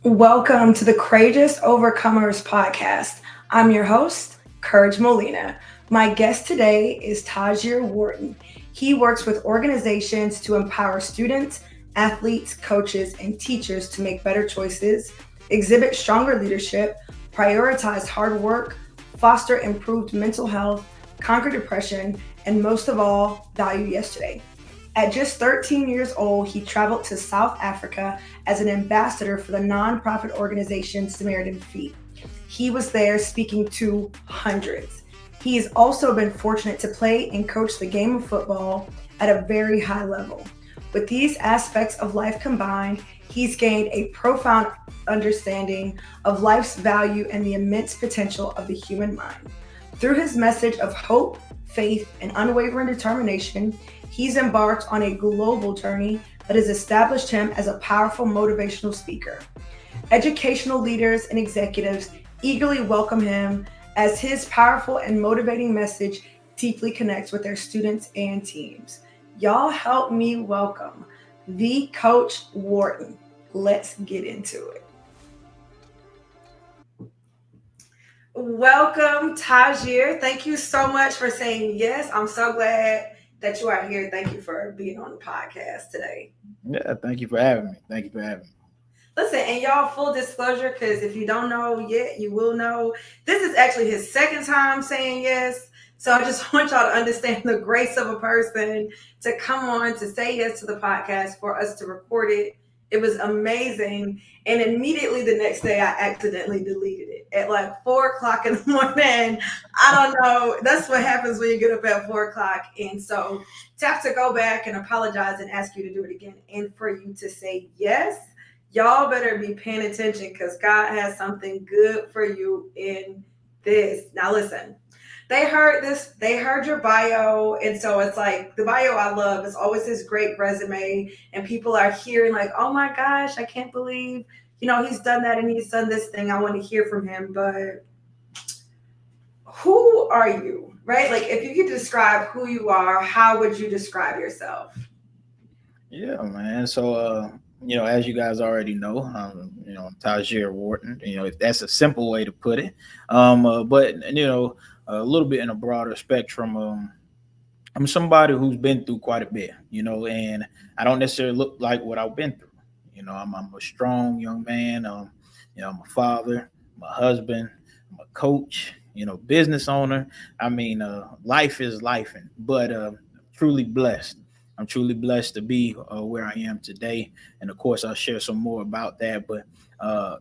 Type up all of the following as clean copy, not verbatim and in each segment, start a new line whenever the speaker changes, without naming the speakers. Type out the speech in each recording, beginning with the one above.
Welcome to the Courageous Overcomers podcast. I'm your host, Courage Molina. My guest today is Tajir Wharton. He works with organizations to empower students, athletes, coaches, and teachers to make better choices, exhibit stronger leadership, prioritize hard work, foster improved mental health, conquer depression, and most of all, value yesterday. At just 13 years old, he traveled to South Africa as an ambassador for the nonprofit organization Samaritan Feet. He was there speaking to hundreds. He has also been fortunate to play and coach the game of football at a very high level. With these aspects of life combined, he's gained a profound understanding of life's value and the immense potential of the human mind. Through his message of hope, faith, and unwavering determination, he's embarked on a global journey that has established him as a powerful motivational speaker. Educational leaders and executives eagerly welcome him as his powerful and motivating message deeply connects with their students and teams. Y'all help me welcome the Coach Wharton. Let's get into it. Welcome, Tajir. Thank you so much for saying yes. I'm so glad that you are here. Thank you for being on the podcast today.
Yeah, thank you for having me. Thank you for having me.
Listen, and y'all, full disclosure, because if you don't know yet, you will know. This is actually his second time saying yes. So I just want y'all to understand the grace of a person to come on to say yes to the podcast for us to record it. It was amazing. And immediately the next day, I accidentally deleted it at like 4 o'clock in the morning. I don't know. That's what happens when you get up at 4 o'clock. And so to have to go back and apologize and ask you to do it again and for you to say yes, y'all better be paying attention because God has something good for you in this. Now, listen, they heard your bio. And so it's like the bio I love is always this great resume. And people are hearing, like, oh my gosh, I can't believe, he's done that and he's done this thing. I want to hear from him. But who are you, right? Like, if you could describe who you are, how would you describe yourself?
Yeah, man. As you guys already know, I'm Tajir Wharton. That's a simple way to put it. But a little bit in a broader spectrum. I'm somebody who's been through quite a bit, and I don't necessarily look like what I've been through. I'm a strong young man. I'm a father, I'm a husband, I'm a coach, business owner. Life is life, but truly blessed. I'm truly blessed to be where I am today, and of course, I'll share some more about that. But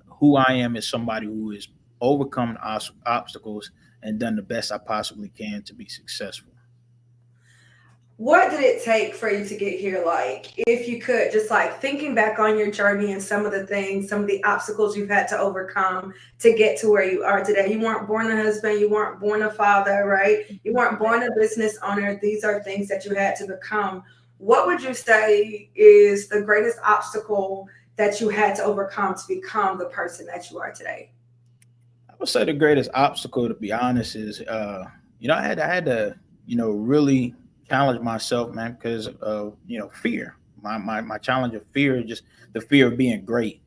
who I am is somebody who has overcome obstacles and done the best I possibly can to be successful.
What did it take for you to get here? Like, if you could, just like thinking back on your journey and some of the things, some of the obstacles you've had to overcome to get to where you are today. You weren't born a husband, you weren't born a father, right? You weren't born a business owner. These are things that you had to become. What would you say is the greatest obstacle that you had to overcome to become the person that you are today?
I would say the greatest obstacle, to be honest, is I had to really challenge myself, man, because of fear. My challenge of fear is just the fear of being great.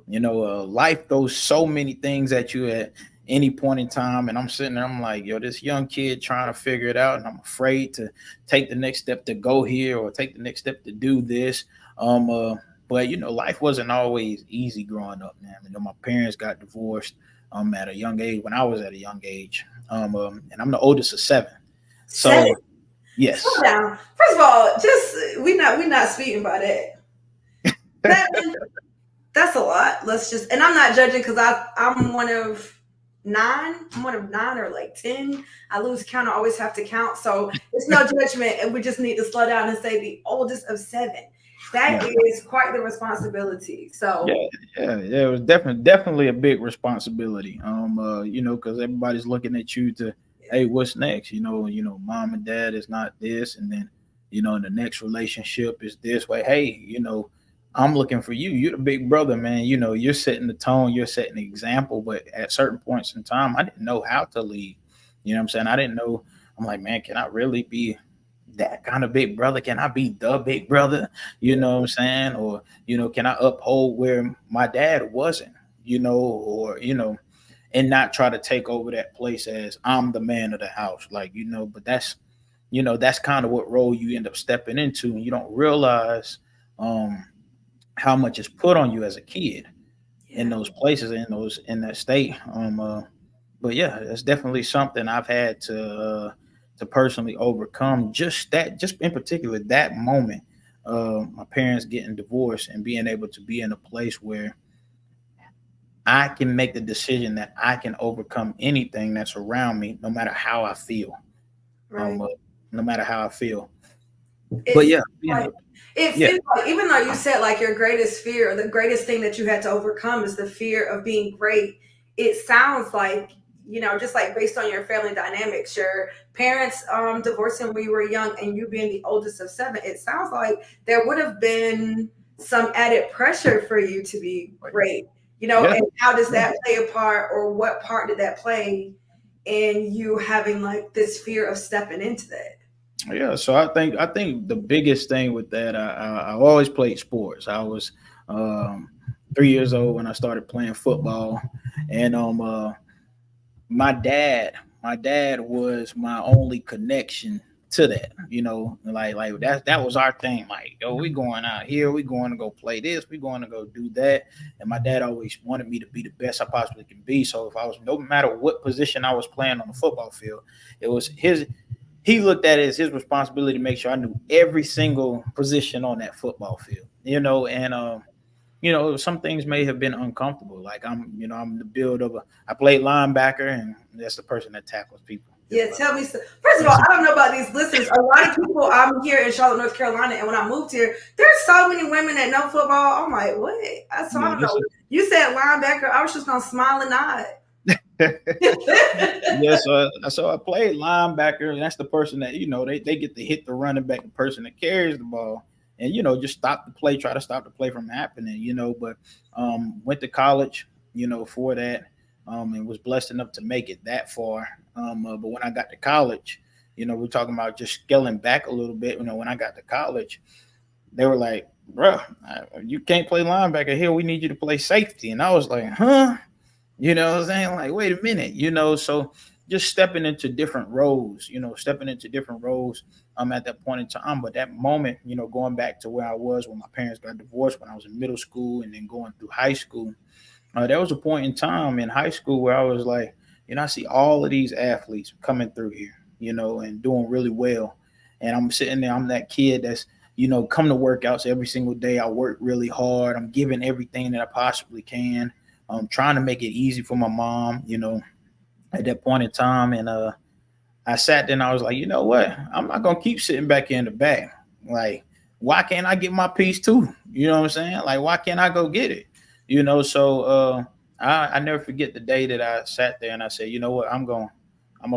Life throws so many things at you at any point in time, and I'm sitting there, I'm like, yo, this young kid trying to figure it out, and I'm afraid to take the next step to go here or take the next step to do this. Um, uh, but life wasn't always easy growing up, man. My parents got divorced at a young age when I was at a young age, and I'm the oldest of seven.
Seven.
So
Slow
yes.
down. First of all, just we not speaking about it. Seven. That's a lot. Let's just, and I'm not judging because I'm one of nine. I'm one of nine or like 10. I lose count. I always have to count. So it's no judgment. And we just need to slow down and say the oldest of seven. That
Yeah.
is quite the responsibility.
Yeah,
So
yeah. It was definitely a big responsibility. Because everybody's looking at you to, hey, what's next? Mom and dad is not this, and then, in the next relationship is this way. Hey, I'm looking for you. You're the big brother, man. You're setting the tone, you're setting the example. But at certain points in time, I didn't know how to lead. You know what I'm saying? I didn't know. I'm like, man, can I really be that kind of big brother? Can I be the big brother? You know what I'm saying? Or can I uphold where my dad wasn't? or and not try to take over that place as I'm the man of the house, like but that's kind of what role you end up stepping into, and you don't realize um how much is put on you as a kid in
Yeah.
those places, in that state. But yeah, it's definitely something I've had to personally overcome. Just in particular, that moment, my parents getting divorced and being able to be in a place where I can make the decision that I can overcome anything that's around me, no matter how I feel.
Right.
Um, uh, no matter how I feel.
It
But
feels
yeah,
like it
yeah,
feels like even though you said like your greatest fear, the greatest thing that you had to overcome is the fear of being great. It sounds like, just like based on your family dynamics, your parents divorcing when you were young and you being the oldest of seven, it sounds like there would have been some added pressure for you to be great.
yeah,
And how does that play a part, or what part did that play in you having like this fear of stepping into that?
yeah. So I think the biggest thing with that, I always played sports. I was um, 3 years old when I started playing football, and my dad was my only connection to that. Like that was our thing. Like, yo, we going out here, we going to go play this, we going to go do that. And my dad always wanted me to be the best I possibly can be. So if I was, no matter what position I was playing on the football field, it was his. He looked at it as his responsibility to make sure I knew every single position on that football field. And some things may have been uncomfortable. Like I'm the build of I played linebacker, and that's the person that tackles people.
Yeah, tell me. First of all, I don't know about these listeners. A lot of people. I'm here in Charlotte, North Carolina, and when I moved here, there's so many women that know football. I'm like, what? So I
Yeah,
don't
this
know. You said linebacker. I was just gonna smile and nod.
is yeah. So I played linebacker, and that's the person that they get to hit the running back, the person that carries the ball, and just stop the play, try to stop the play from happening. But went to college, for that, and was blessed enough to make it that far. But when I got to college, we're talking about just scaling back a little bit. When I got to college, they were like, "Bro, you can't play linebacker here. We need you to play safety." And I was like, "Huh?" What I'm saying? Like, wait a minute, so just stepping into different roles, at that point in time. But that moment, going back to where I was when my parents got divorced, when I was in middle school and then going through high school, there was a point in time in high school where I was like, I see all of these athletes coming through here, and doing really well. And I'm sitting there, I'm that kid that's, come to workouts every single day. I work really hard. I'm giving everything that I possibly can. I'm trying to make it easy for my mom, at that point in time. And I sat there and I was like, you know what? I'm not gonna keep sitting back in the back. Like, why can't I get my piece too? You know what I'm saying? Like, why can't I go get it? So I never forget the day that I sat there and I said, you know what? I'm gonna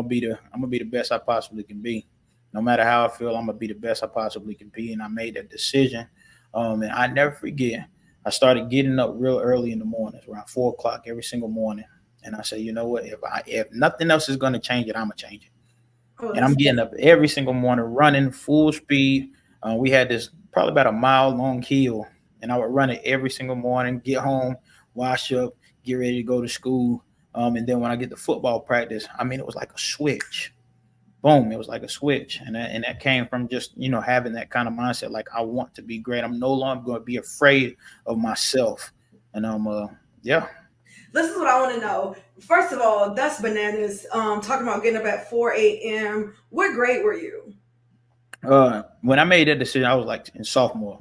be the best I possibly can be. No matter how I feel, I'm gonna be the best I possibly can be. And I made that decision. And I never forget. I started getting up real early in the mornings, around 4 o'clock every single morning. And I say, you know what? If nothing else is gonna change it, I'm gonna change it.
Oh,
And I'm
that's
getting up every single morning, running full speed. We had this probably about a mile long hill, and I would run it every single morning. Get home, wash up, get ready to go to school. And then when I get to football practice, I mean, it was like a switch. Boom! It was like a switch, and that came from just having that kind of mindset. Like, I want to be great. I'm no longer going to be afraid of myself. And yeah.
this is what I want to know. First of all, that's bananas. Talking about getting up at 4 a.m. What grade were you?
When I made that decision, I was like in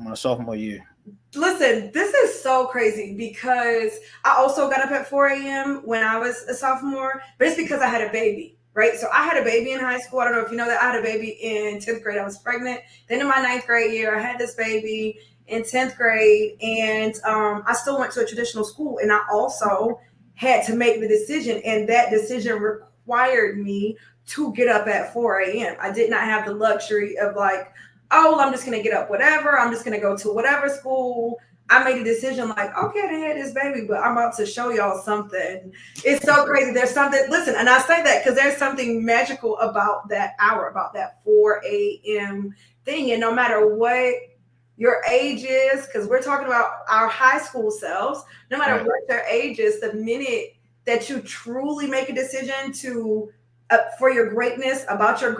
my sophomore year.
Listen, this is so crazy because I also got up at 4 a.m. when I was a sophomore, but it's because I had a baby, right? So I had a baby in high school. I don't know if you know that. I had a baby in 10th grade. I was pregnant. Then in my ninth grade year, I had this baby in 10th grade, and I still went to a traditional school, and I also had to make the decision, and that decision required me to get up at 4 a.m. I did not have the luxury of like, oh, well, I'm just gonna get up, whatever. I'm just gonna go to whatever school. I made a decision like, okay, I had this baby, but I'm about to show y'all something. It's so crazy. There's something, listen, and I say that because there's something magical about that hour, about that 4 a.m. thing. And no matter what your ages, because we're talking about our high school selves, no matter
Right.
what their age is, the minute that you truly make a decision to for your greatness, about your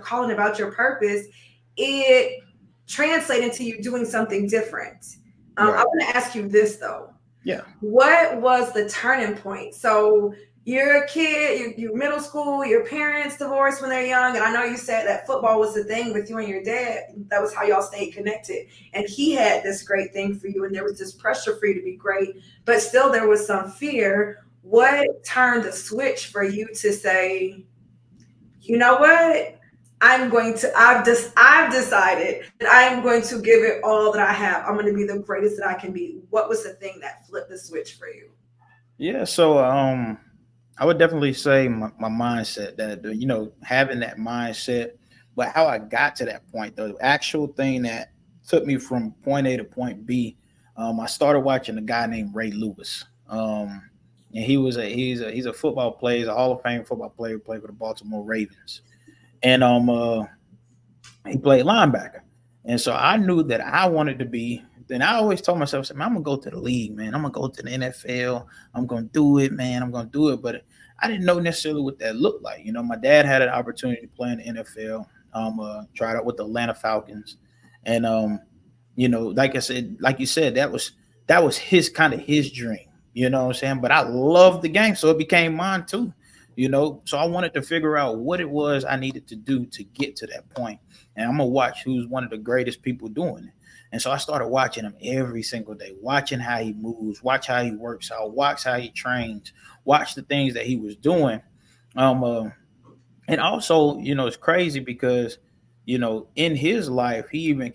calling, about your purpose, it translates into you doing something different. I
Right.
want to ask you this though.
Yeah.
What was the turning point? So you're a kid, you're middle school, your parents divorced when they're young, and I know you said that football was the thing with you and your dad. That was how y'all stayed connected. And he had this great thing for you, and there was this pressure for you to be great, but still there was some fear. What turned the switch for you to say, you know what? I've decided that I am going to give it all that I have. I'm going to be the greatest that I can be. What was the thing that flipped the switch for you?
Yeah. So I would definitely say my mindset that having that mindset, but how I got to that point, the actual thing that took me from point A to point B, I started watching a guy named Ray Lewis. And he's a football player, he's a Hall of Fame football player, played for the Baltimore Ravens. And he played linebacker. And so I knew that I wanted to be. Then I always told myself, man, I'm gonna go to the league, man. I'm gonna go to the NFL. I'm gonna do it, man. I'm gonna do it. But I didn't know necessarily what that looked like. My dad had an opportunity to play in the NFL. Tried out with the Atlanta Falcons, and like I said, like you said, that was his kind of his dream. You know what I'm saying? But I loved the game, so it became mine too. So I wanted to figure out what it was I needed to do to get to that point, and I'm gonna watch who's one of the greatest people doing it. And so I started watching him every single day, watching how he moves, watch how he works out, watch how he trains, watch the things that he was doing. Um, uh, and also, it's crazy because, in his life, he even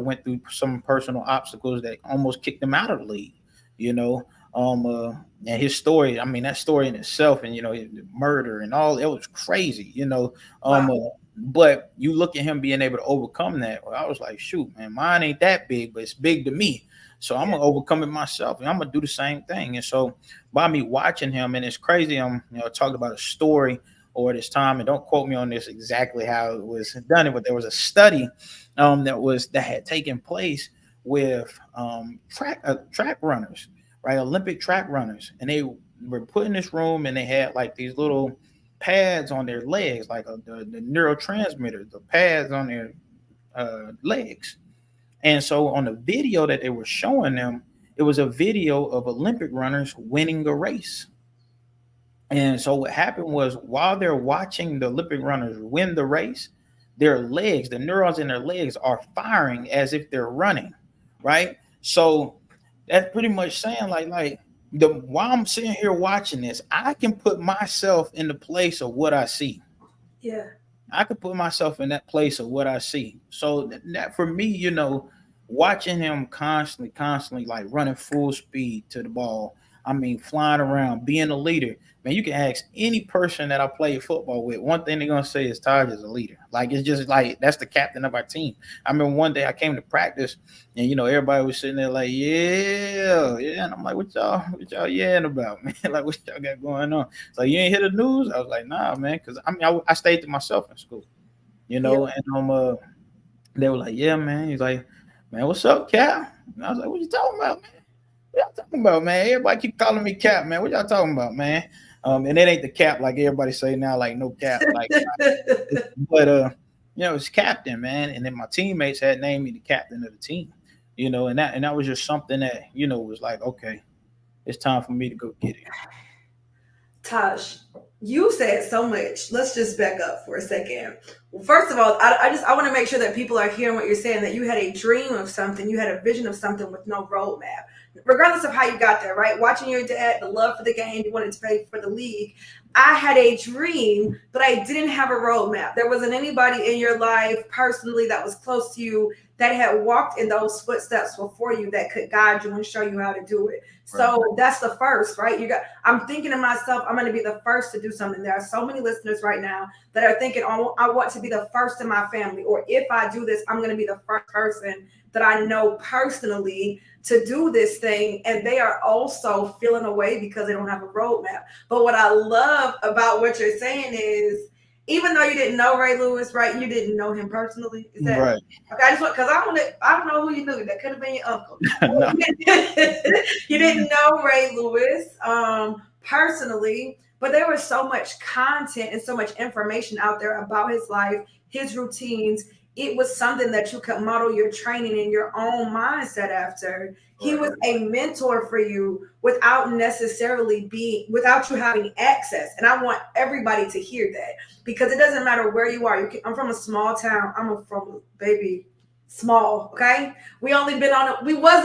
went through some personal obstacles that almost kicked him out of the league, you know. And his story, I mean, that story in itself, and murder and all, it was crazy.
Wow.
But you look at him being able to overcome that. Well, I was like, shoot, man, mine ain't that big, but it's big to me. So I'm
Yeah.
gonna overcome it myself, and I'm gonna do the same thing. And so by me watching him, and it's crazy. Talked about a story or this time, and don't quote me on this exactly how it was done, but there was a study that had taken place with track runners, right? Olympic track runners, and they were put in this room, and they had like these little pads on their legs, like the neurotransmitters, the pads on their legs. And so on the video that they were showing them, it was a video of Olympic runners winning a race. And so what happened was, while they're watching the Olympic runners win the race, their legs, the neurons in their legs are firing as if they're running, right? So that's pretty much saying like the while I'm sitting here watching this, I can put myself in the place of what I see.
Yeah.
I could put myself in that place of what I see. So that for me, watching him constantly like running full speed to the ball. I mean, flying around, being a leader. Man, you can ask any person that I play football with. One thing they're gonna say is Taj is a leader. Like, it's just like that's the captain of our team. I remember one day I came to practice, and everybody was sitting there like, yeah, yeah, and I'm like, what y'all yelling about, man? Like, what y'all got going on? So you ain't hear the news? I was like, nah, man, because I mean, I stayed to myself in school,
Yeah.
and they were like, yeah, man. He's like, man, what's up, Cap? And I was like, what you talking about, man? What y'all talking about, man? Everybody keep calling me Cap, man. What y'all talking about, man? And it ain't the cap like everybody say now, like no cap, like, but it's captain, man. And then my teammates had named me the captain of the team, and that was just something that was like, okay, it's time for me to go get it.
Tosh, you said so much. Let's just back up for a second. Well, first of all, I want to make sure that people are hearing what you're saying. That you had a dream of something, you had a vision of something with no roadmap, regardless of how you got there. Right? Watching your dad, the love for the game, you wanted to play for the league. I had a dream, but I didn't have a roadmap. There wasn't anybody in your life personally that was close to you that had walked in those footsteps before you that could guide you and show you how to do it.
Right.
So that's the first, right? I'm thinking to myself, I'm going to be the first to do something. There are so many listeners right now that are thinking, oh, I want to be the first in my family, or if I do this, I'm going to be the first person that I know personally to do this thing. And they are also feeling away because they don't have a roadmap. But what I love about what you're saying is even though you didn't know Ray Lewis, right? You didn't know him personally. Is that
Right.
okay? I just want because I don't know who you knew. That could have been your uncle.
No.
You didn't know Ray Lewis personally, but there was so much content and so much information out there about his life, his routines. It was something that you could model your training and your own mindset after. He was
Right.
a mentor for you without necessarily being without you having access. And I want everybody to hear that because it doesn't matter where you are. I'm from a small town. From a baby small. Okay, we wasn't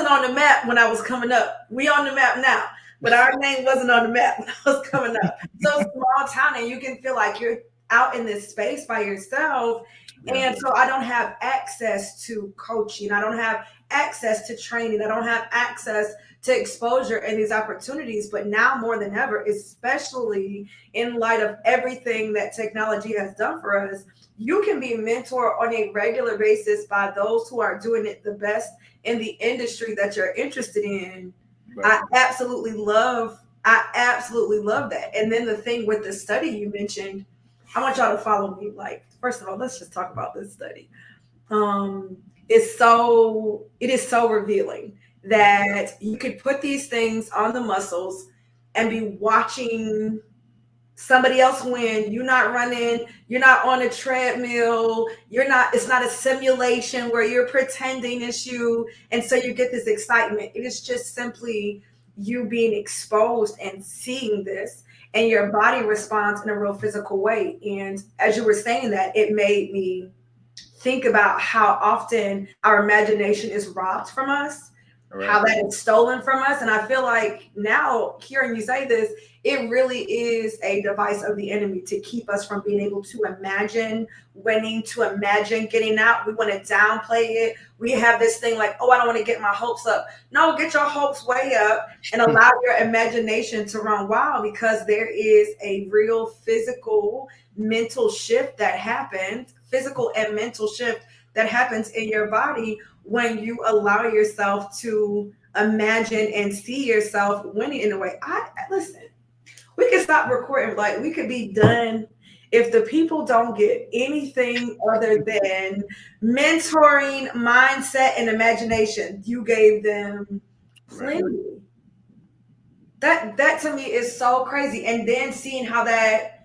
on the map when I was coming up. We on the map now, but our name wasn't on the map when I was coming up. So small town, and you can feel like you're out in this space by yourself.
Yeah.
And so I don't have access to coaching. I don't have access to training. I don't have access to exposure and these opportunities. But now more than ever, especially in light of everything that technology has done for us, you can be mentored on a regular basis by those who are doing it the best in the industry that you're interested in.
Right.
I absolutely love that. And then the thing with the study you mentioned, I want y'all to follow me. Like, first of all, let's just talk about this study. Um, it is so revealing that you could put these things on the muscles and be watching somebody else win. You're not running, you're not on a treadmill, it's not a simulation where you're pretending it's you. And so you get this excitement. It is just simply you being exposed and seeing this, and your body responds in a real physical way. And as you were saying that, it made me think about how often our imagination is robbed from us, how
Right.
that is stolen from us. And I feel like now, hearing you say this, it really is a device of the enemy to keep us from being able to imagine winning, to imagine getting out. We want to downplay it. We have this thing like, oh, I don't want to get my hopes up. No, get your hopes way up and allow your imagination to run wild, because there is a real mental shift that happens, physical and mental shift that happens in your body when you allow yourself to imagine and see yourself winning in a way. I listen, we could stop recording, like we could be done if the people don't get anything other than mentoring, mindset, and imagination. You gave them
Right.
plenty. That to me is so crazy. And then seeing how that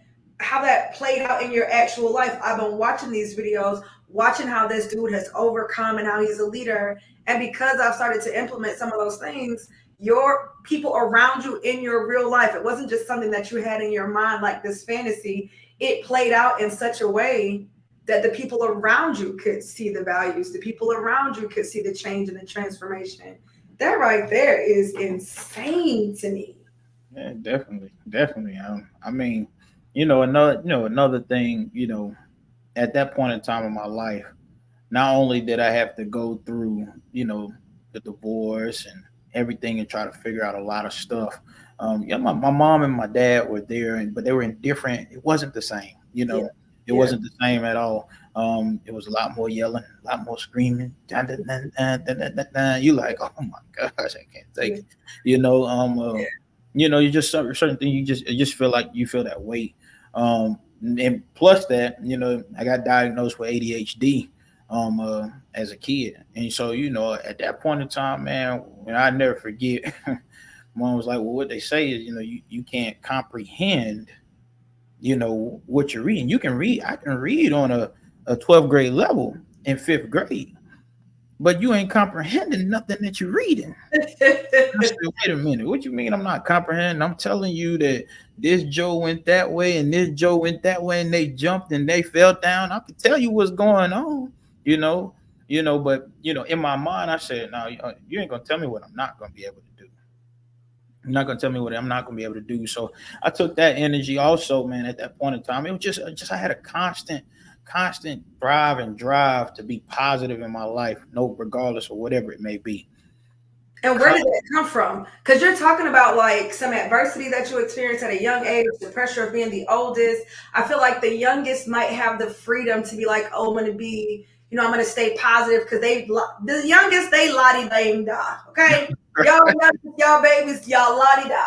played out in your actual life. I've been watching these videos, watching how this dude has overcome and how he's a leader. And because I've started to implement some of those things, your people around you in your real life, it wasn't just something that you had in your mind like this fantasy. It played out in such a way that the people around you could see the values, the people around you could see the change and the transformation. That right there is insane to me.
Yeah, definitely, definitely. I mean, another thing, at that point in time in my life, not only did I have to go through, the divorce and everything and try to figure out a lot of stuff. Yeah, my mom and my dad were there, but they were in different. It wasn't the same,
Yeah.
It
Yeah.
wasn't the same at all. It was a lot more yelling, a lot more screaming. Dun, dun, dun, dun, dun, dun, dun, dun. You like, oh my gosh, I can't take
Yeah.
it. You know, um, uh, you just certain things. You just feel like you feel that weight. And plus that, I got diagnosed with ADHD as a kid. And so, at that point in time, man, and I never forget, mom was like, well, what they say is, you can't comprehend, what you're reading. You can read, I can read on a 12th grade level in fifth grade, but you ain't comprehending nothing that you're reading. I said, wait a minute, what you mean I'm not comprehending? I'm telling you that this Joe went that way and this Joe went that way and they jumped and they fell down. I can tell you what's going on, you know, but in my mind, I said, no, you ain't gonna tell me what I'm not gonna be able to do. You're not gonna tell me what I'm not gonna be able to do. So I took that energy also, man, at that point in time. It was just I had a constant drive to be positive in my life, no, regardless of whatever it may be.
And where did that come from? Because you're talking about like some adversity that you experienced at a young age, the pressure of being the oldest. I feel like the youngest might have the freedom to be like, oh, I'm going to be, I'm going to stay positive because the youngest, they lottie dang da. Okay. Y'all babies, y'all lottie da.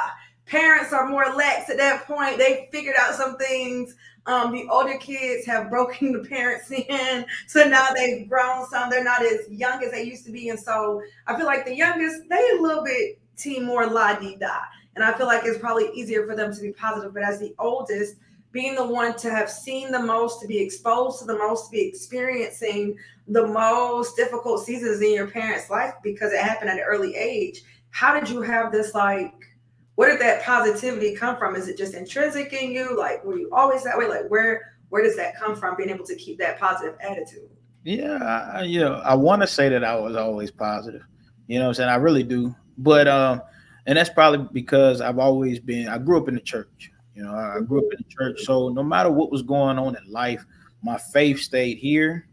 Parents are more lax at that point. They figured out some things. The older kids have broken the parents in, so now they've grown some. They're not as young as they used to be, and so I feel like the youngest they a little bit team more la di da, and I feel like it's probably easier for them to be positive. But as the oldest, being the one to have seen the most, to be exposed to the most, to be experiencing the most difficult seasons in your parents' life because it happened at an early age. How did you have this like? Where did that positivity come from? Is it just intrinsic in you? Like, were you always that way? Like, where does that come from? Being able to keep that positive attitude.
Yeah, I want to say that I was always positive. You know what I'm saying? I really do. But and that's probably because I grew up in the church. I grew up in the church. So no matter what was going on in life, my faith stayed here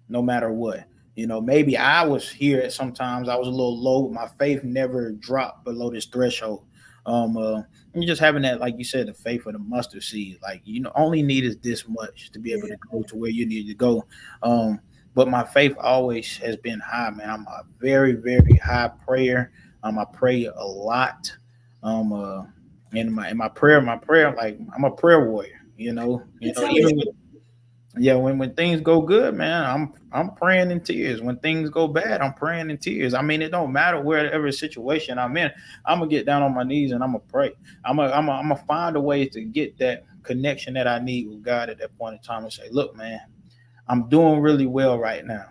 no matter what. Maybe I was here at sometimes I was a little low, but my faith never dropped below this threshold. And just having that, like you said, the faith of the mustard seed, like only need is this much to be able
Yeah.
to go to where you need to go. But my faith always has been high, man. I'm a very, very high prayer. I pray a lot. Um, uh, in my prayer, like I'm a prayer warrior.
You tell me.
Even yeah, when things go good, man, I'm praying in tears. When things go bad, I'm praying in tears. I mean, it don't matter wherever situation I'm in. I'm gonna get down on my knees and I'm gonna pray. I'm gonna find a way to get that connection that I need with God at that point in time and say, look, man, I'm doing really well right now.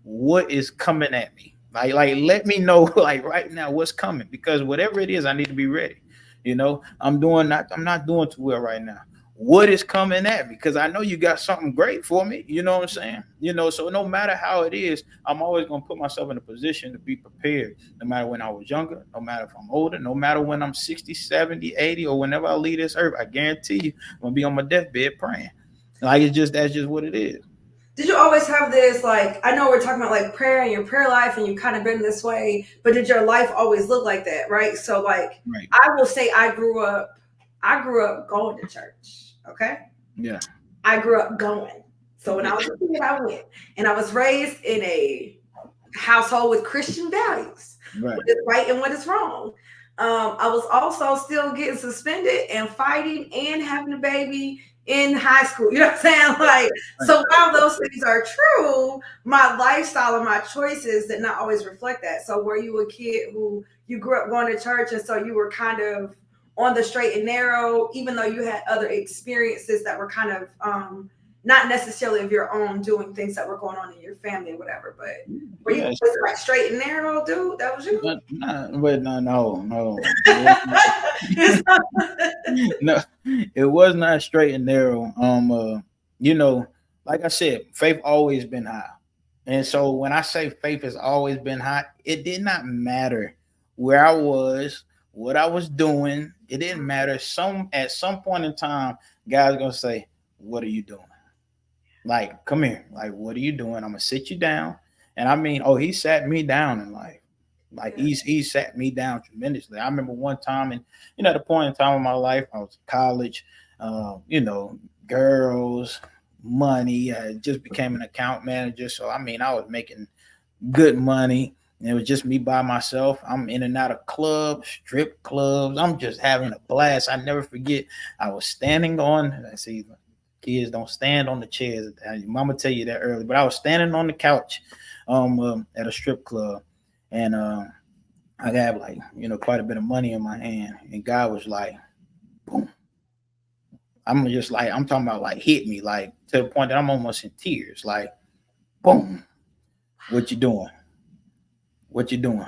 What is coming at me? Like let me know like right now what's coming because whatever it is, I need to be ready. I'm not doing too well right now. What is coming at me? Because I know you got something great for me. You know what I'm saying? So no matter how it is, I'm always gonna put myself in a position to be prepared. No matter when I was younger, no matter if I'm older, no matter when I'm 60, 70, 80, or whenever I leave this earth, I guarantee you I'm gonna be on my deathbed praying. Like that's just what it is.
Did you always have this like? I know we're talking about like prayer and your prayer life, and you kind of been this way, but did your life always look like that? Right. So like,
Right.
I will say I grew up. I grew up going to church. Okay.
Yeah.
I grew up going. So when
Yeah.
I was a kid, I went, and I was raised in a household with Christian values,
Right.
what is right and what is wrong. I was also still getting suspended and fighting and having a baby in high school. You know what I'm saying? Like,
Right.
so while those things are true, my lifestyle and my choices did not always reflect that. So were you a kid who you grew up going to church and so you were kind of on the straight and narrow, even though you had other experiences that were kind of not necessarily of your own doing things that were going on in your family or whatever, but were you
Yes.
always like straight and narrow, dude? That was you?
But no. No, it was not straight and narrow. You know, like I said, faith always been high. And so when I say faith has always been high, it did not matter where I was, what I was doing. It didn't matter. At some point in time, God's gonna say, what are you doing? Like, come here. Like, what are you doing? I'm gonna sit you down. And I mean, oh, he sat me down in life. Like
Yeah.
he sat me down tremendously. I remember one time, and at the point in time of my life, I was in college. Girls, money. I just became an account manager, so I mean, I was making good money. And it was just me by myself. I'm in and out of clubs, strip clubs. I'm just having a blast. I never forget. I was standing on. I see kids don't stand on the chairs. Your mama tell you that early, but I was standing on the couch, at a strip club, and I got like quite a bit of money in my hand, and God was like, boom. I'm just like I'm talking about like hit me like to the point that I'm almost in tears. Like, boom, what you doing? What you doing?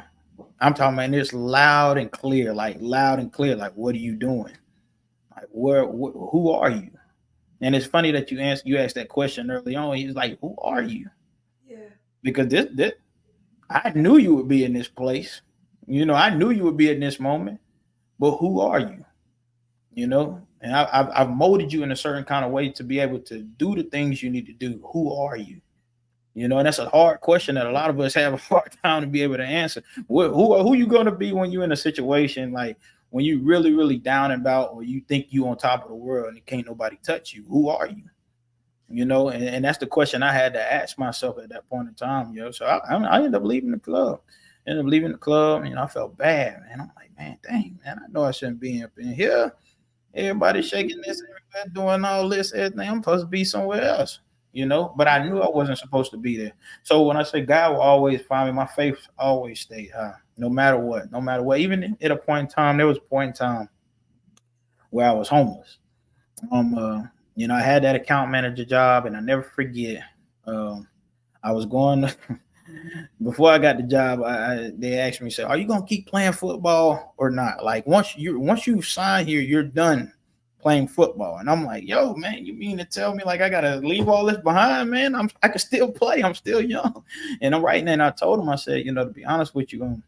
I'm talking about this loud and clear, like loud and clear. Like, what are you doing? Like, who are you? And it's funny that you asked that question early on. He was like, "Who are you?"
Yeah.
Because this I knew you would be in this place. I knew you would be in this moment. But who are you? And I've molded you in a certain kind of way to be able to do the things you need to do. Who are you? And that's a hard question that a lot of us have a hard time to be able to answer. Who you going to be when you're in a situation like when you really, really down and out, or you think you on top of the world and can't nobody touch you? Who are you? And that's the question I had to ask myself at that point in time. So I ended up leaving the club. Ended up leaving the club. I felt bad, man. I'm like, man, dang, man, I know I shouldn't be up in here. Everybody's shaking this, everybody doing all this, everything. I'm supposed to be somewhere else, But I knew I wasn't supposed to be there. So when I say God will always find me, my faith always stayed high, no matter what, no matter what. Even at a point in time, there was a point in time where I was homeless. Um, uh, I had that account manager job, and I never forget. Um, I was going to, before I got the job. They asked me, "Said, are you gonna keep playing football or not? Like once you sign here, you're done playing football." And I'm like, "Yo, man, you mean to tell me like I gotta leave all this behind, man? I can still play. I'm still young." And I'm right now. And I told him, I said, to be honest with you,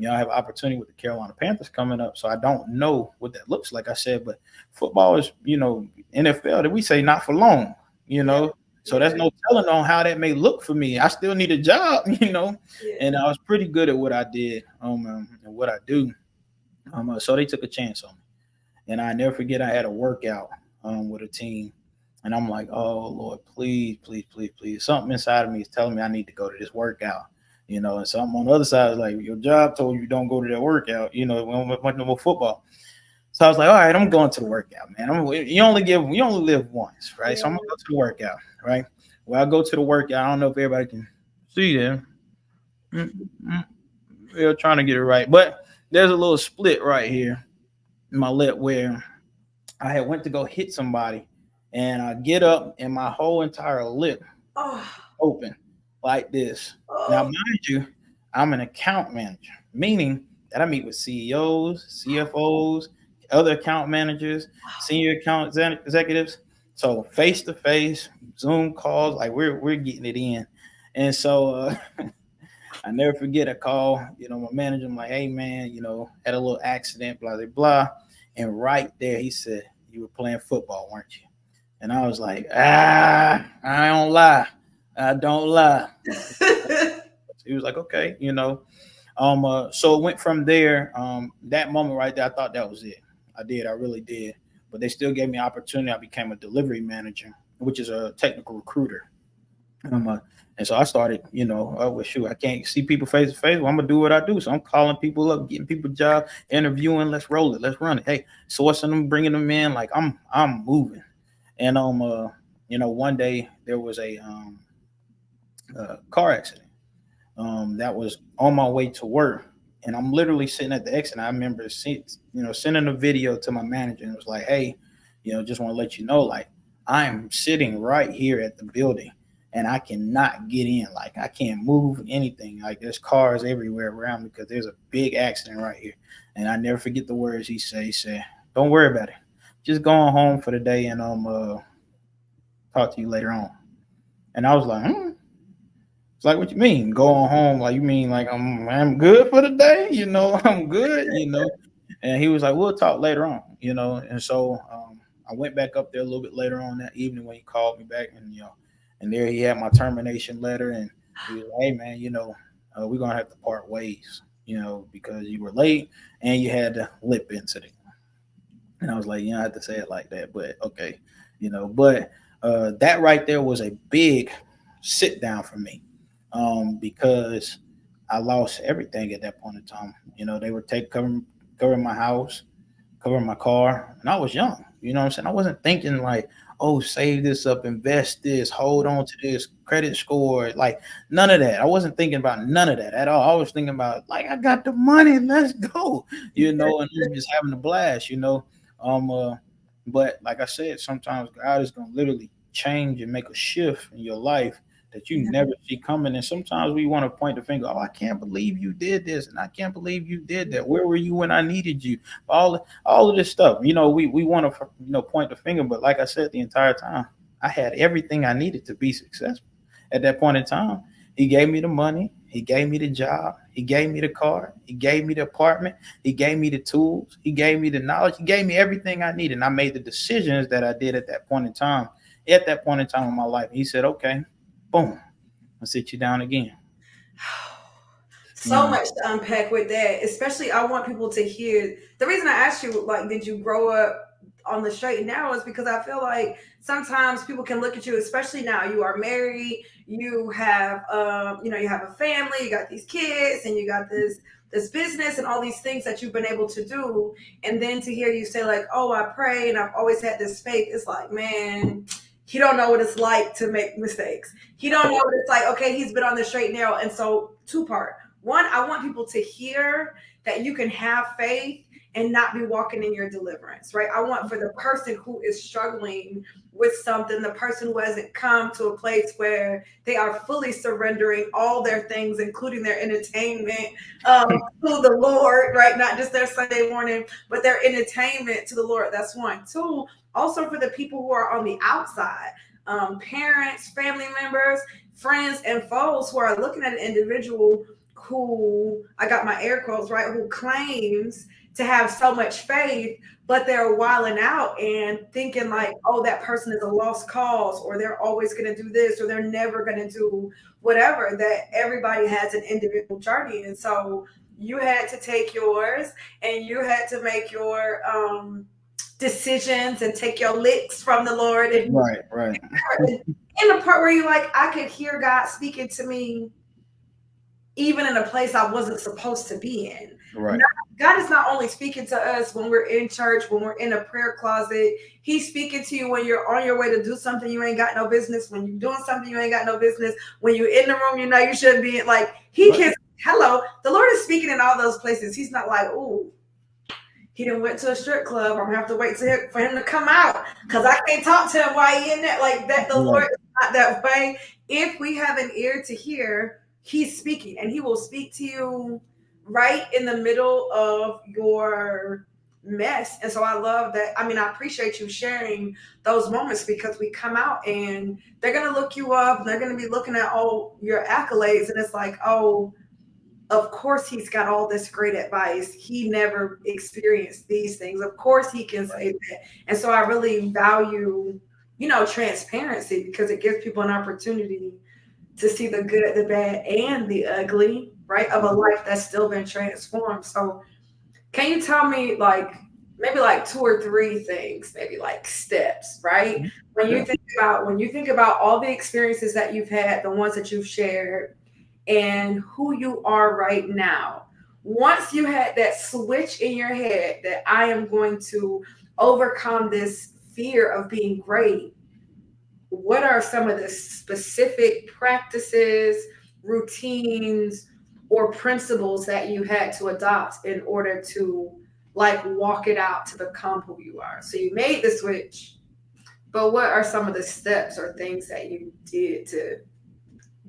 I have an opportunity with the Carolina Panthers coming up, so I don't know what that looks like. I said, but football is, NFL that we say not for long, you
Yeah,
know. So there's
yeah,
no telling on how that may look for me. I still need a job,
yeah.
and I was pretty good at what I did, and what I do. So they took a chance on me, and I never forget I had a workout with a team, and I'm like, oh Lord, please, please, please, please. Something inside of me is telling me I need to go to this workout. And something on the other side is like your job told you don't go to that workout, when we went to football. So I was like, all right, I'm going to the workout, man. You only live once, right? So I'm gonna
Yeah.
go to the workout, right? Well, I go to the workout. I don't know if everybody can see them. They're trying to get it right, but there's a little split right here in my lip where I had went to go hit somebody, and I get up, and my whole entire lip
Oh,
open like this. Now,
oh,
mind you, I'm an account manager, meaning that I meet with CEOs, CFOs, other account managers, senior account executives. So face to face, Zoom calls, like we're getting it in. And so I never forget a call, my manager. I'm like, hey man, had a little accident, blah blah blah. And right there, he said, "You were playing football, weren't you?" And I was like, I don't lie. I don't lie. He was like, okay, so it went from there. That moment right there, I thought that was it. I did, I really did. But they still gave me opportunity. I became a delivery manager, which is a technical recruiter. Um, uh, and so I started, oh well, shoot, I can't see people face to face. Well, I'm gonna do what I do. So I'm calling people up, getting people jobs, interviewing. Let's roll it. Let's run it. Hey, sourcing them, bringing them in. Like I'm moving. And one day there was a car accident that was on my way to work, and I'm literally sitting at the exit. And I remember sending a video to my manager, and it was like, hey, just want to let you know, like I am sitting right here at the building, and I cannot get in. Like I can't move anything. Like there's cars everywhere around me because there's a big accident right here. And I never forget the words he said. He said, "Don't worry about it. Just going home for the day, and talk to you later on." And I was like, hmm. It's like, what you mean? Going home? Like, you mean like I'm good for the day? I'm good, And he was like, we'll talk later on. And so I went back up there a little bit later on that evening when he called me back, and there he had my termination letter, and he was like, hey man, we're gonna have to part ways, because you were late and you had the lip incident. And I was like, I have to say it like that, but okay, But that right there was a big sit down for me, because I lost everything at that point in time. They were covering my house, covering my car, and I was young. You know what I'm saying? I wasn't thinking like, oh, save this up, invest this, hold on to this credit score, like none of that. I wasn't thinking about none of that at all. I was thinking about like I got the money, let's go, and I'm just having a blast. Um, uh, but like I said, sometimes God is gonna literally change and make a shift in your life that you never see coming. And sometimes we want to point the finger, oh, I can't believe you did this, and I can't believe you did that. Where were you when I needed you? All of this stuff. We want to point the finger, but like I said, the entire time I had everything I needed to be successful. At that point in time, he gave me the money, he gave me the job, he gave me the car, he gave me the apartment, he gave me the tools, he gave me the knowledge, he gave me everything I needed. And I made the decisions that I did at that point in time. At that point in time in my life, he said, "Okay, boom, I'll sit you down again."
So
You
much to unpack with that. Especially, I want people to hear. The reason I asked you, like, did you grow up on the straight and narrow, is because I feel like sometimes people can look at you, especially now. You are married, you have, you have a family, you got these kids, and you got this this business and all these things that you've been able to do. And then to hear you say like, oh, I pray and I've always had this faith. It's like, man, he don't know what it's like to make mistakes. He don't know what it's like. Okay, he's been on the straight and narrow. And so two part. One, I want people to hear that you can have faith and not be walking in your deliverance, right? I want for the person who is struggling with something, the person who hasn't come to a place where they are fully surrendering all their things, including their entertainment, to the Lord, right? Not just their Sunday morning, but their entertainment to the Lord. That's one. Two, also for the people who are on the outside, parents, family members, friends, and foes who are looking at an individual who, I got my air quotes, right, who claims to have so much faith, but they're wilding out and thinking like, oh, that person is a lost cause, or they're always going to do this, or they're never going to do whatever. That everybody has an individual journey. And so you had to take yours and you had to make your decisions and take your licks from the Lord. And
Right.
in the part where you like, I could hear God speaking to me even in a place I wasn't supposed to be in.
Right.
God is not only speaking to us when we're in church, when we're in a prayer closet. He's speaking to you when you're on your way to do something you ain't got no business, when you're doing something you ain't got no business, when you're in the room you know you shouldn't be in. Like, he can, hello, the Lord is speaking in all those places. He's not like, ooh, he done went to a strip club. I'm gonna have to wait for him to come out because I can't talk to him while he in there. Like that, the Lord is not that way. If we have an ear to hear, he's speaking, and he will speak to you right in the middle of your mess. And so I love that. I mean, I appreciate you sharing those moments because we come out and they're going to look you up and they're going to be looking at all your accolades. And it's like, oh, of course he's got all this great advice. He never experienced these things. Of course he can say that. And so I really value, transparency because it gives people an opportunity to see the good, the bad, and the ugly, right, of a life that's still been transformed. So, can you tell me, like, maybe like two or three things, maybe like steps, right? When you think about all the experiences that you've had, the ones that you've shared, and who you are right now. Once you had that switch in your head that I am going to overcome this fear of being great, what are some of the specific practices, routines, or principles that you had to adopt in order to like walk it out to become who you are? So you made the switch, but what are some of the steps or things that you did to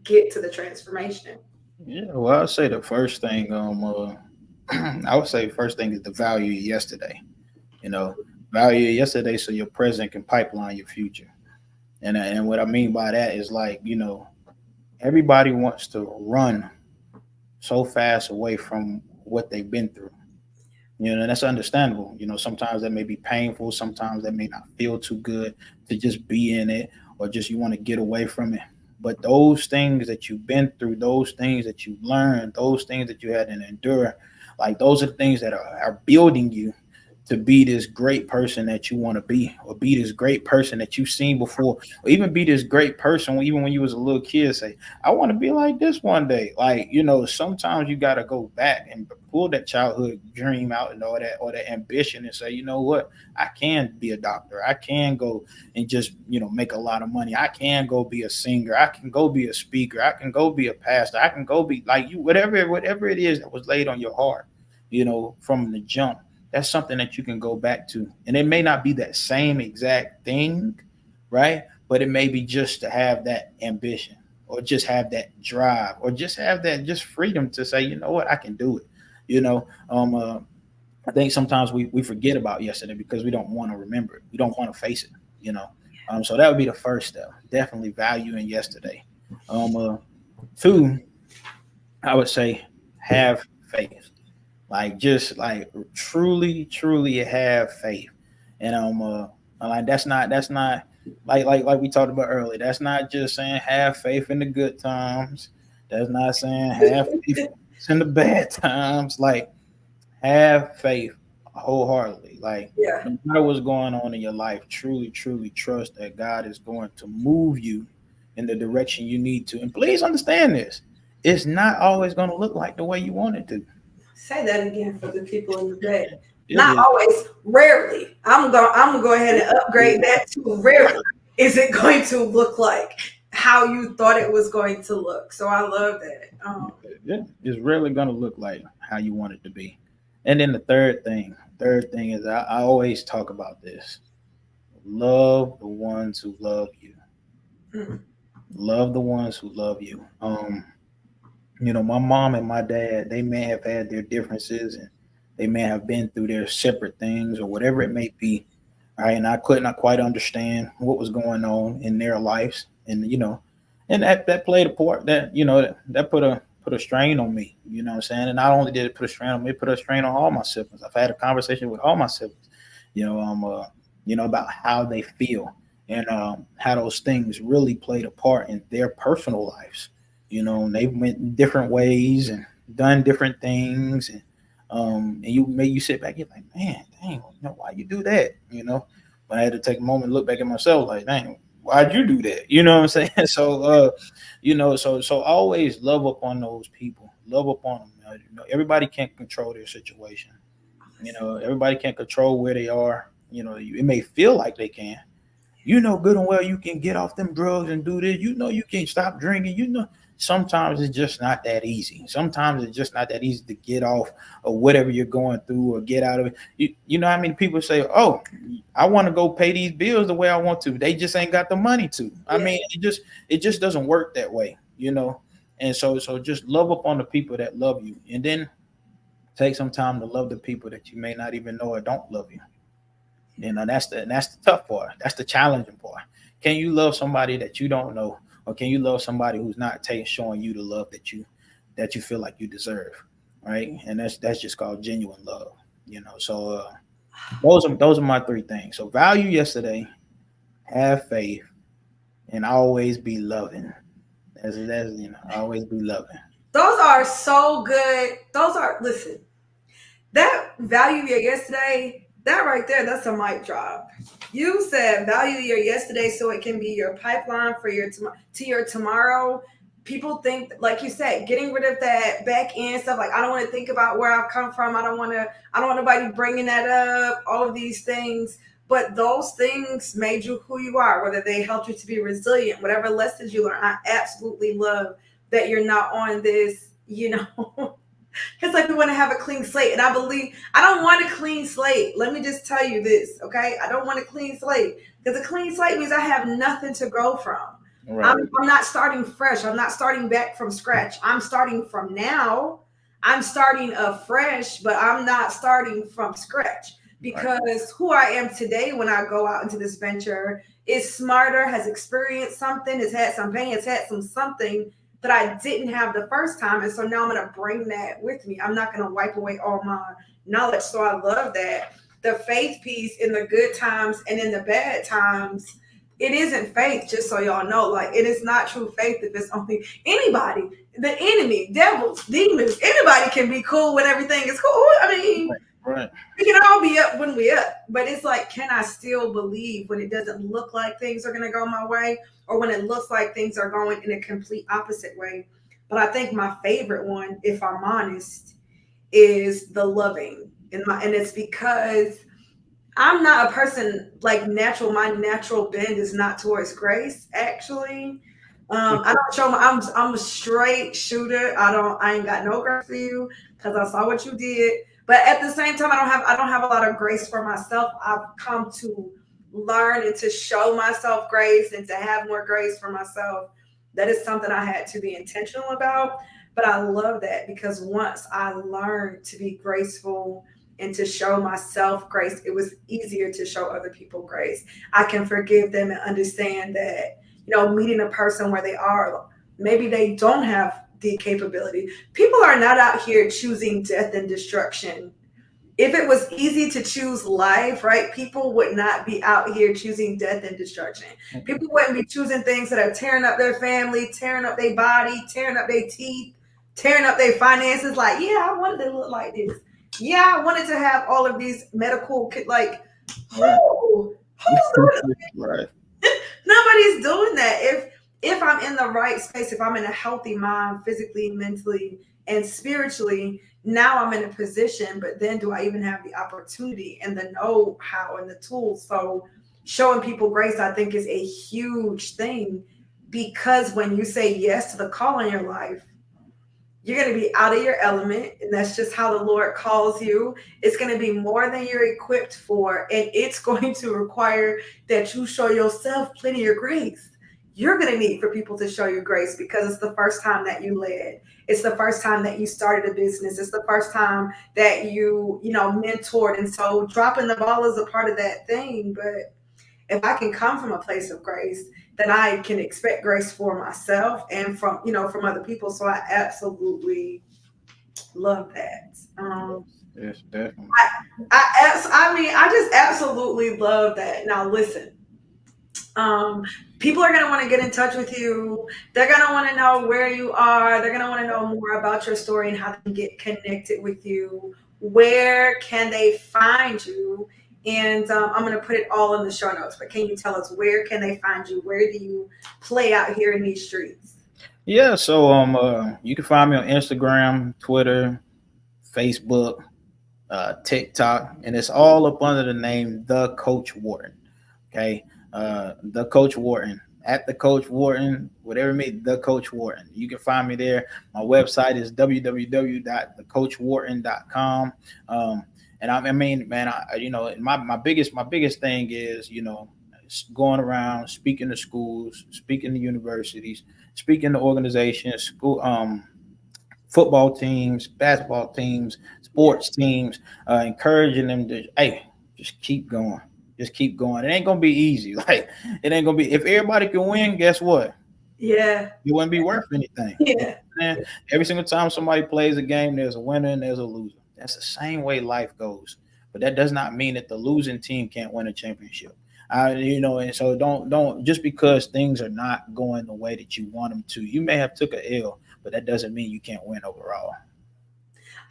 get to the transformation?
Yeah, well, I'll say the first thing, I would say first thing is to value yesterday. You know, value yesterday so your present can pipeline your future. And what I mean by that is like, everybody wants to run so fast away from what they've been through. And that's understandable. Sometimes that may be painful. Sometimes that may not feel too good to just be in it, or just you want to get away from it. But those things that you've been through, those things that you learned, those things that you had to endure, like those are the things that are building you to be this great person that you want to be, or be this great person that you've seen before, or even be this great person even when you was a little kid. Say, I want to be like this one day. Like, sometimes you got to go back and pull that childhood dream out and all that, or that ambition, and say, you know what, I can be a doctor. I can go and just, make a lot of money. I can go be a singer. I can go be a speaker. I can go be a pastor. I can go be like you, whatever it is that was laid on your heart, from the jump. That's something that you can go back to. And it may not be that same exact thing, right? But it may be just to have that ambition, or just have that drive, or just have that just freedom to say, you know what, I can do it. I think sometimes we forget about yesterday because we don't want to remember it. We don't want to face it. So that would be the first step. Definitely valuing yesterday. Two, I would say have faith. Like, just like truly have faith. And like that's not like we talked about earlier. That's not just saying have faith in the good times. That's not saying have faith in the bad times. Like, have faith wholeheartedly. Like,
Yeah.
no matter what's going on in your life, truly trust that God is going to move you in the direction you need to. And please understand this. It's not always going to look like the way you want it to.
Say that again for the people in the back.
It
Not
is.
always, rarely. I'm gonna go ahead and upgrade that to rarely. Is it going to look like how you thought it was going to look? So I love that.
Yeah, it's rarely gonna look like how you want it to be. And then the third thing is I always talk about this. Love the ones who love you.
Mm,
Love the ones who love you. My mom and my dad, they may have had their differences and they may have been through their separate things or whatever it may be. Right. And I could not quite understand what was going on in their lives. And that played a part that put a strain on me, you know what I'm saying? And not only did it put a strain on me, it put a strain on all my siblings. I've had a conversation with all my siblings, you know, um, uh, about how they feel and how those things really played a part in their personal lives. And they went different ways and done different things, and you sit back, you're like, man, dang, why you do that? But I had to take a moment and look back at myself, like, dang, why'd you do that? You know what I'm saying? So always love up on those people, love up on them. Everybody can't control their situation. Everybody can't control where they are. It may feel like they can. Good and well you can get off them drugs and do this. You can stop drinking. Sometimes it's just not that easy. Sometimes it's just not that easy to get off of whatever you're going through or get out of it. You know how many people say, "Oh, I want to go pay these bills the way I want to." They just ain't got the money to. I
yeah.
mean, it just doesn't work that way. And so just love up on the people that love you, and then take some time to love the people that you may not even know or don't love you. That's the tough part. That's the challenging part. Can you love somebody that you don't know, or can you love somebody who's not showing you the love that you feel like you deserve, right? And that's just called genuine love. So those are my three things. So value yesterday, have faith, and always be loving. That's always be loving.
Those are so good. Those are listen. That value your yesterday, that right there, that's a mic drop. You said value your yesterday so it can be your pipeline for to your tomorrow. People think, like you said, getting rid of that back end stuff. Like I don't want to think about where I've come from. I don't want nobody bringing that up. All of these things, but those things made you who you are. Whether they helped you to be resilient, whatever lessons you learn, I absolutely love that you're not on this. It's like we want to have a clean slate. And I believe I don't want a clean slate. Let me just tell you this, okay? I don't want a clean slate because a clean slate means I have nothing to grow from.
Right.
I'm not starting fresh. I'm not starting back from scratch. I'm starting from now. I'm starting afresh, but I'm not starting from scratch
Right.
because who I am today when I go out into this venture is smarter, has experienced something, has had some pain, has had some something that I didn't have the first time. And so now I'm going to bring that with me. I'm not going to wipe away all my knowledge. So I love that. The faith piece in the good times and in the bad times, it isn't faith, just so y'all know. Like, it is not true faith if it's only anybody, the enemy, devils, demons, anybody can be cool when everything is cool. I mean,
Right.
we can all be up when we up, but it's like, can I still believe when it doesn't look like things are going to go my way, or when it looks like things are going in a complete opposite way? But I think my favorite one, if I'm honest, is the loving, and it's because I'm not a person like natural. My natural bend is not towards grace. Actually, I don't show my. I'm a straight shooter. I ain't got no grace for you because I saw what you did. But at the same time, I don't have a lot of grace for myself. I've come to learn and to show myself grace and to have more grace for myself. That is something I had to be intentional about. But I love that because once I learned to be graceful and to show myself grace, it was easier to show other people grace. I can forgive them and understand that, meeting a person where they are, maybe they don't have the capability. People are not out here choosing death and destruction. If it was easy to choose life, right, people would not be out here choosing death and destruction. People wouldn't be choosing things that are tearing up their family, tearing up their body, tearing up their teeth, tearing up their finances. Like, yeah, I wanted to look like this. Yeah, I wanted to have all of these medical, like,
Right.
who's doing
Right.
Nobody's doing that. If I'm in the right space, if I'm in a healthy mind, physically, mentally, and spiritually, Now I'm in a position, but then do I even have the opportunity and the know-how and the tools? So showing people grace, I think, is a huge thing, because when you say yes to the call in your life, you're going to be out of your element, and that's just how the Lord calls you. It's going to be more than you're equipped for, and it's going to require that you show yourself plenty of grace. You're going to need for people to show you grace, because it's the first time that you led. It's the first time that you started a business. It's the first time that you mentored. And so dropping the ball is a part of that thing. But if I can come from a place of grace, then I can expect grace for myself and from other people. So I absolutely love that.
Yes, definitely.
I just absolutely love that. Now listen, um, people are gonna want to get in touch with you. They're gonna want to know where you are. They're gonna want to know more about your story and how they can get connected with you. Where can they find you? And I'm gonna put it all in the show notes. But can you tell us, where can they find you? Where do you play out here in these streets?
Yeah, so you can find me on Instagram, Twitter, Facebook, TikTok, and it's all up under the name The Coach Wharton. Okay, The Coach Wharton, at The Coach Wharton, whatever me, The Coach Wharton. You can find me there. My website is www.thecoachwharton.com. And I mean, man, my biggest thing is, going around speaking to schools, speaking to universities, speaking to organizations, school, football teams, basketball teams, sports teams, encouraging them to, hey, just keep going. Just keep going. It ain't gonna be easy. Like, it ain't gonna be. If everybody can win, guess what?
Yeah,
It wouldn't be worth anything. You know
yeah,
what I'm saying? Every single time somebody plays a game, there's a winner and there's a loser. That's the same way life goes. But that does not mean that the losing team can't win a championship. And so don't just because things are not going the way that you want them to. You may have took a L, but that doesn't mean you can't win overall.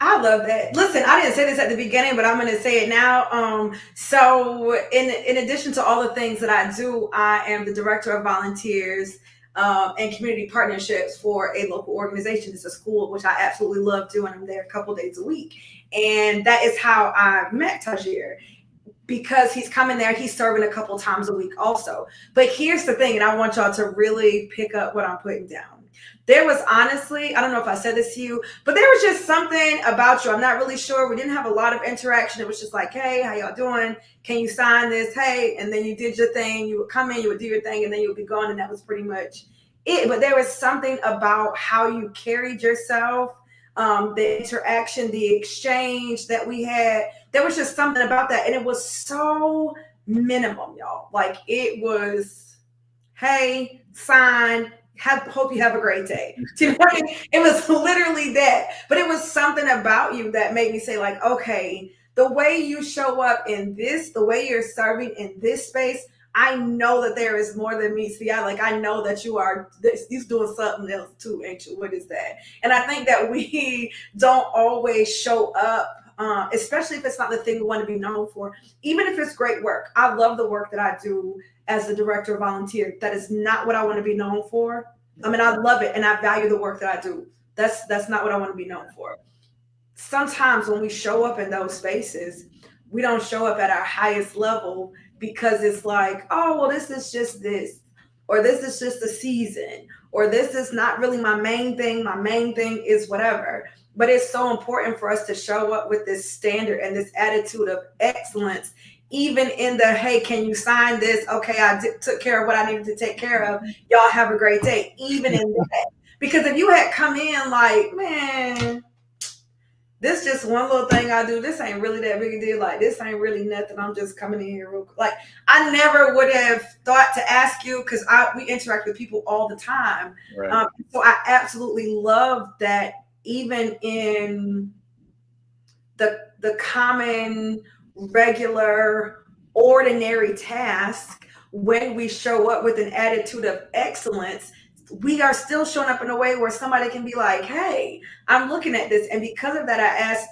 I love that. Listen, I didn't say this at the beginning, but I'm going to say it now. So, in addition to all the things that I do, I am the director of volunteers and community partnerships for a local organization. It's a school which I absolutely love doing. I'm there a couple days a week, and that is how I met Tajir, because he's coming there. He's serving a couple times a week also. But here's the thing, and I want y'all to really pick up what I'm putting down. There was honestly, I don't know if I said this to you, but there was just something about you. I'm not really sure. We didn't have a lot of interaction. It was just like, hey, how y'all doing? Can you sign this? Hey, and then you did your thing. You would come in, you would do your thing, and then you would be gone. And that was pretty much it. But there was something about how you carried yourself, the interaction, the exchange that we had. There was just something about that. And it was so minimum, y'all. Like, it was, hey, sign, hope you have a great day. Do you know what I mean? It was literally that. But it was something about you that made me say, like, okay, the way you show up in this, the way you're serving in this space, I know that there is more than meets the eye. Like, I know that you're doing something else too, ain't you? What is that? And I think that we don't always show up, especially if it's not the thing we want to be known for, even if it's great work. I love the work that I do as the director of volunteer. That is not what I want to be known for. I mean, I love it and I value the work that I do. That's not what I want to be known for. Sometimes when we show up in those spaces, we don't show up at our highest level, because it's like, oh, well, this is just this, or this is just a season, or this is not really my main thing. My main thing is whatever. But it's so important for us to show up with this standard and this attitude of excellence, even in the, hey, can you sign this? Okay, took care of what I needed to take care of. Y'all have a great day. Even in that. Because if you had come in like, man, this just one little thing I do. This ain't really that big a deal. Like, this ain't really nothing. I'm just coming in here real quick. Like, I never would have thought to ask you, because we interact with people all the time.
Right.
So I absolutely love that, even in the common, regular, ordinary task, when we show up with an attitude of excellence, we are still showing up in a way where somebody can be like, hey, I'm looking at this. And because of that, I asked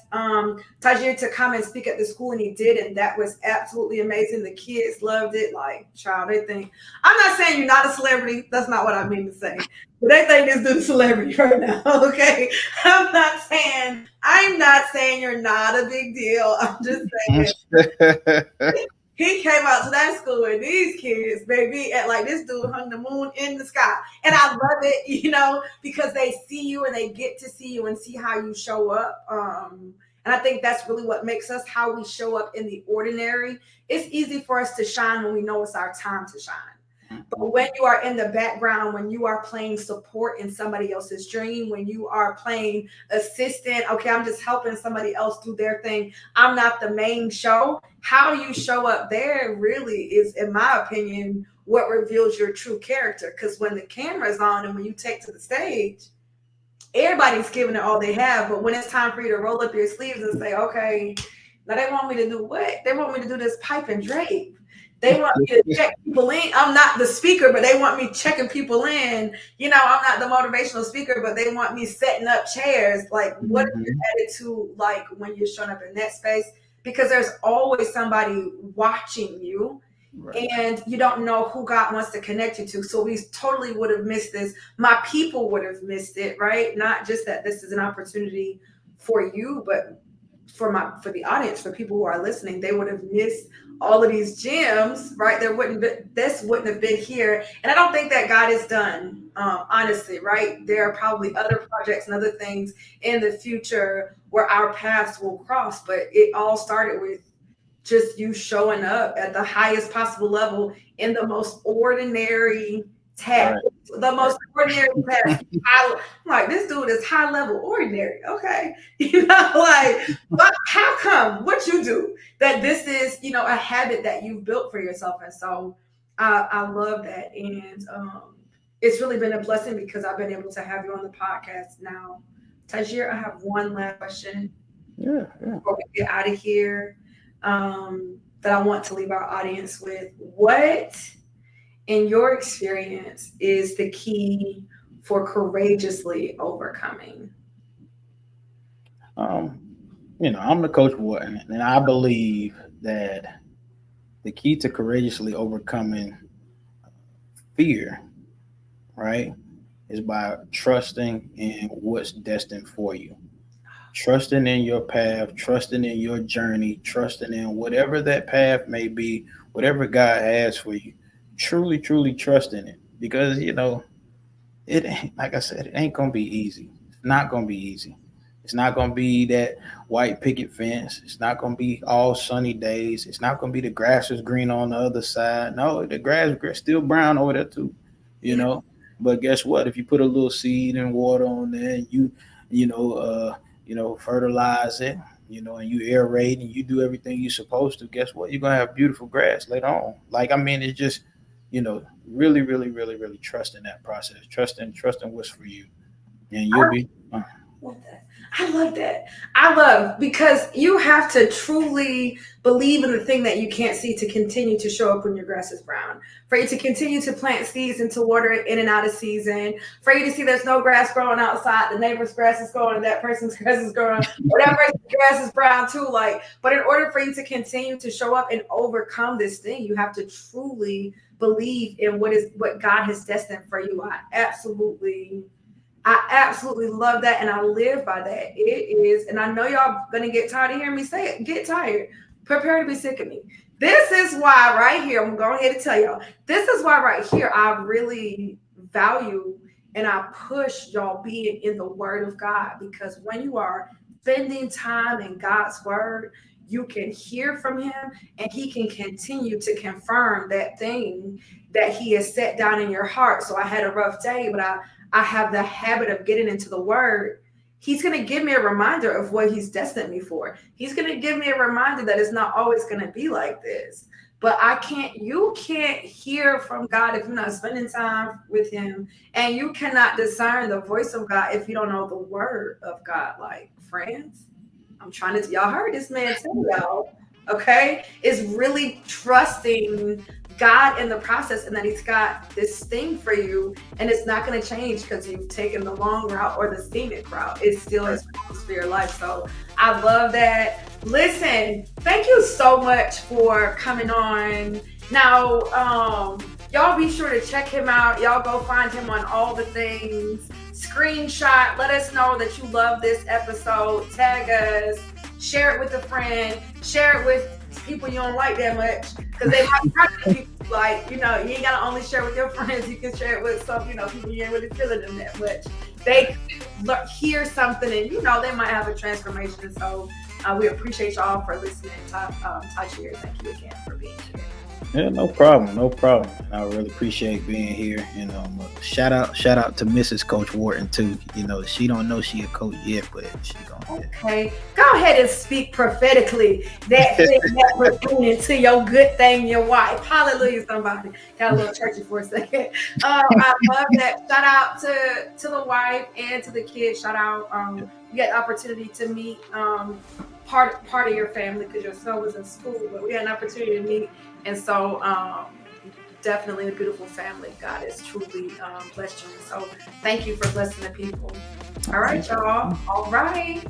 Tajir to come and speak at the school, and he did. And that was absolutely amazing. The kids loved it. Like, child, they think, I'm not saying you're not a celebrity. That's not what I mean to say. But they think this dude's a celebrity right now. Okay. I'm not saying you're not a big deal. I'm just saying he came out to that school and these kids, baby, and like this dude hung the moon in the sky. And I love it, because they see you and they get to see you and see how you show up. And I think that's really what makes us how we show up in the ordinary. It's easy for us to shine when we know it's our time to shine. But when you are in the background, when you are playing support in somebody else's dream, when you are playing assistant, okay, I'm just helping somebody else do their thing. I'm not the main show. How you show up there really is, in my opinion, what reveals your true character. Because when the camera's on and when you take to the stage, everybody's giving it all they have. But when it's time for you to roll up your sleeves and say, okay, now they want me to do what? They want me to do this pipe and drape. They want me to check people in. I'm not the speaker, but they want me checking people in. I'm not the motivational speaker, but they want me setting up chairs. Like, what is your attitude like when you're showing up in that space? Because there's always somebody watching you. Right. And you don't know who God wants to connect you to. So we totally would have missed this. My people would have missed it, right? Not just that this is an opportunity for you, but for the audience, for people who are listening, they would have missed all of these gems, right? This wouldn't have been here. And I don't think that God is done, honestly, right? There are probably other projects and other things in the future where our paths will cross, but it all started with just you showing up at the highest possible level in the most ordinary task. Right. The most ordinary task. I'm like, this dude is high level ordinary. Okay. But how come what you do that this is, a habit that you've built for yourself? And so I love that. And it's really been a blessing because I've been able to have you on the podcast now. Tajir, I have one last question.
Yeah.
Before we get out of here. That I want to leave our audience with. What, in your experience, is the key for courageously overcoming?
I'm the Coach Wharton, and I believe that the key to courageously overcoming fear, right, is by trusting in what's destined for you. Trusting in your path, trusting in your journey, trusting in whatever that path may be, whatever God has for you, truly, truly trusting it. Because, it ain't, like I said, it ain't going to be easy. It's not going to be easy. It's not going to be that white picket fence. It's not going to be all sunny days. It's not going to be the grass is green on the other side. No, the grass is still brown over there too, But guess what? If you put a little seed and water on there and fertilize it, and you aerate and you do everything you're supposed to, guess what? You're going to have beautiful grass later on. It's just, really, really, really, really trusting that process, trusting what's for you. And you'll be.
I love that. I love because you have to truly believe in the thing that you can't see to continue to show up when your grass is brown. For you to continue to plant seeds and to water it in and out of season. For you to see there's no grass growing outside, the neighbor's grass is growing, and that person's grass is growing, or that person's grass is brown too. But in order for you to continue to show up and overcome this thing, you have to truly believe in what God has destined for you. I absolutely love that, and I live by that. It is, and I know y'all gonna get tired of hearing me say it. Get tired. Prepare to be sick of me. This is why right here, I'm going ahead to tell y'all, this is why right here I really value and I push y'all being in the Word of God, because when you are spending time in God's Word, you can hear from Him and He can continue to confirm that thing that He has set down in your heart. So I had a rough day, but I have the habit of getting into the Word. He's going to give me a reminder of what He's destined me for. He's going to give me a reminder that it's not always going to be like this. But you can't hear from God if you're not spending time with Him. And you cannot discern the voice of God if you don't know the Word of God. Like, friends, I'm trying to, y'all heard this man tell y'all, Okay, is really trusting God in the process, and that He's got this thing for you, and it's not going to change because you've taken the long route or the scenic route. It's still
Right.
His promise for your life. So I love that. Listen, thank you so much for coming on. Now, y'all be sure to check him out. Y'all go find him on all the things. Screenshot. Let us know that you love this episode. Tag us. Share it with a friend. Share it with people you don't like that much, because they might probably people like, you ain't gotta only share with your friends. You can share it with some, people you ain't really feeling them that much. They hear something, and they might have a transformation. So we appreciate y'all for listening. Tajir, thank you again for being here.
Yeah, no problem, no problem. I really appreciate being here. Shout out to Mrs. Coach Wharton too. She don't know she a coach yet, but she gonna.
Okay, go ahead and speak prophetically that thing that pertaining to your good thing, your wife. Hallelujah, somebody. Got a little churchy for a second. I love that. Shout out to the wife and to the kids. Shout out. You got the opportunity to meet part of your family because your son was in school, but we had an opportunity to meet. And so definitely a beautiful family. God has truly blessed you. So thank you for blessing the people. All right, y'all. All right.